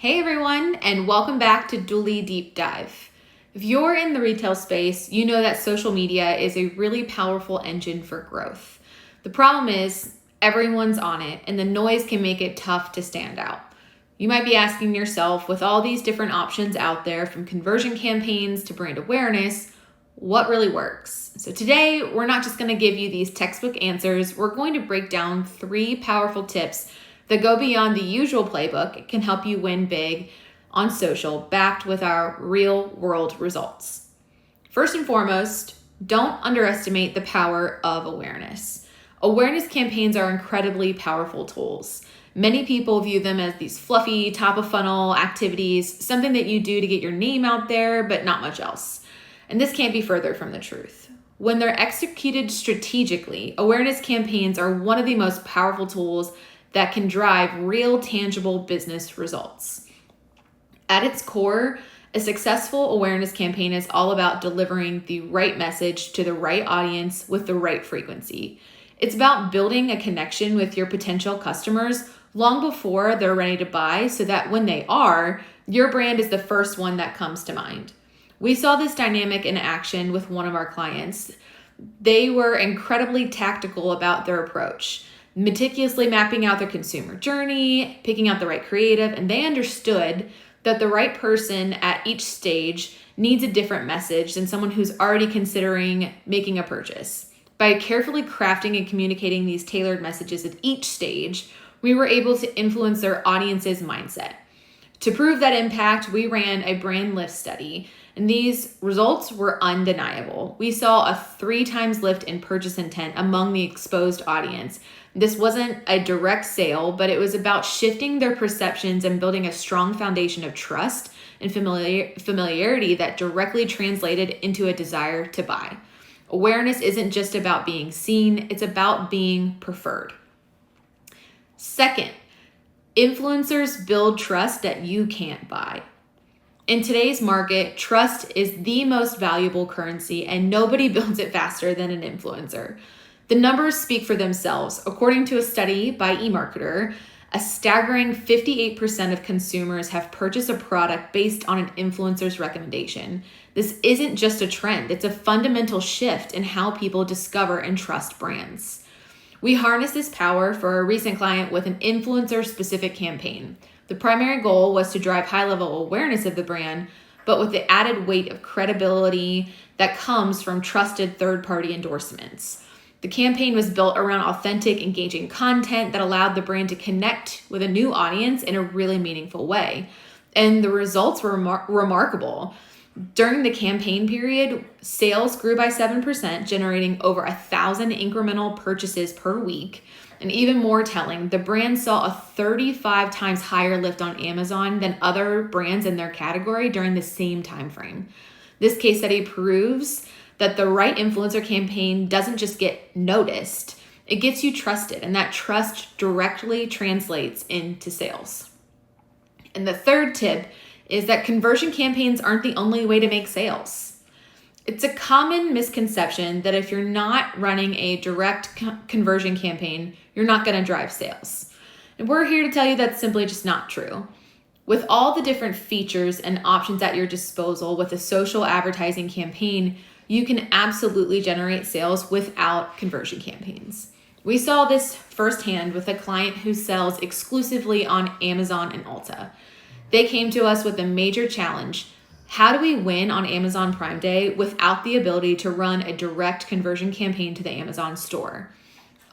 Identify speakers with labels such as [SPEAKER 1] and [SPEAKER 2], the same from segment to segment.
[SPEAKER 1] Hey everyone, and welcome back to Dooley Deep Dive. If you're in the retail space, you know that social media is a really powerful engine for growth. The problem is everyone's on it, and the noise can make it tough to stand out. You might be asking yourself, with all these different options out there, from conversion campaigns to brand awareness, what really works? So today, we're not just going to give you these textbook answers. We're going to break down 3 powerful tips that go beyond the usual playbook. It can help you win big on social, backed with our real world results. First and foremost, don't underestimate the power of awareness. Awareness campaigns are incredibly powerful tools. Many people view them as these fluffy, top of funnel activities, something that you do to get your name out there, but not much else. And this can't be further from the truth. When they're executed strategically, awareness campaigns are one of the most powerful tools that can drive real, tangible business results. At its core, a successful awareness campaign is all about delivering the right message to the right audience with the right frequency. It's about building a connection with your potential customers long before they're ready to buy, so that when they are, your brand is the first one that comes to mind. We saw this dynamic in action with one of our clients. They were incredibly tactical about their approach, meticulously mapping out their consumer journey, picking out the right creative, and they understood that the right person at each stage needs a different message than someone who's already considering making a purchase. By carefully crafting and communicating these tailored messages at each stage, we were able to influence their audience's mindset. To prove that impact, we ran a brand lift study, and these results were undeniable. We saw a 3 times lift in purchase intent among the exposed audience. This wasn't a direct sale, but it was about shifting their perceptions and building a strong foundation of trust and familiarity that directly translated into a desire to buy. Awareness isn't just about being seen, it's about being preferred. Second, influencers build trust that you can't buy. In today's market, trust is the most valuable currency, and nobody builds it faster than an influencer. The numbers speak for themselves. According to a study by eMarketer, a staggering 58% of consumers have purchased a product based on an influencer's recommendation. This isn't just a trend, it's a fundamental shift in how people discover and trust brands. We harnessed this power for a recent client with an influencer-specific campaign. The primary goal was to drive high-level awareness of the brand, but with the added weight of credibility that comes from trusted third-party endorsements. The campaign was built around authentic, engaging content that allowed the brand to connect with a new audience in a really meaningful way. And the results were remarkable. During the campaign period, sales grew by 7%, generating over 1,000 incremental purchases per week. And even more telling, the brand saw a 35 times higher lift on Amazon than other brands in their category during the same time frame. This case study proves that the right influencer campaign doesn't just get noticed, it gets you trusted, and that trust directly translates into sales. And the third tip is that conversion campaigns aren't the only way to make sales. It's a common misconception that if you're not running a direct conversion campaign, you're not going to drive sales. And we're here to tell you that's simply just not true. With all the different features and options at your disposal with a social advertising campaign, you can absolutely generate sales without conversion campaigns. We saw this firsthand with a client who sells exclusively on Amazon and Ulta. They came to us with a major challenge. How do we win on Amazon Prime Day without the ability to run a direct conversion campaign to the Amazon store?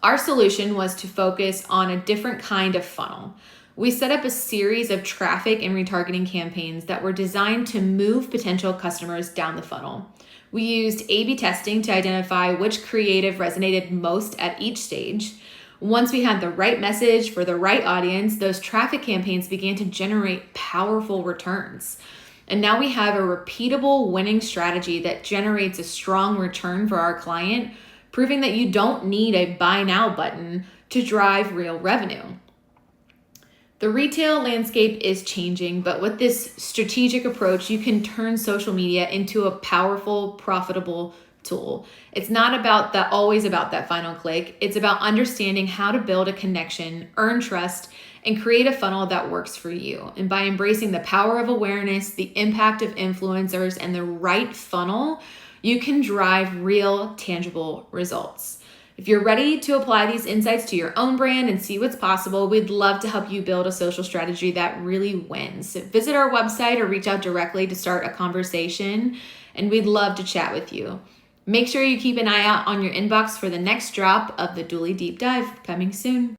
[SPEAKER 1] Our solution was to focus on a different kind of funnel. We set up a series of traffic and retargeting campaigns that were designed to move potential customers down the funnel. We used A/B testing to identify which creative resonated most at each stage. Once we had the right message for the right audience, those traffic campaigns began to generate powerful returns. And now we have a repeatable winning strategy that generates a strong return for our client, proving that you don't need a buy now button to drive real revenue. The retail landscape is changing, but with this strategic approach, you can turn social media into a powerful, profitable tool. It's not always about that final click. It's about understanding how to build a connection, earn trust, and create a funnel that works for you. And by embracing the power of awareness, the impact of influencers, and the right funnel, you can drive real, tangible results. If you're ready to apply these insights to your own brand and see what's possible, we'd love to help you build a social strategy that really wins. Visit our website or reach out directly to start a conversation, and we'd love to chat with you. Make sure you keep an eye out on your inbox for the next drop of the Dooley Deep Dive coming soon.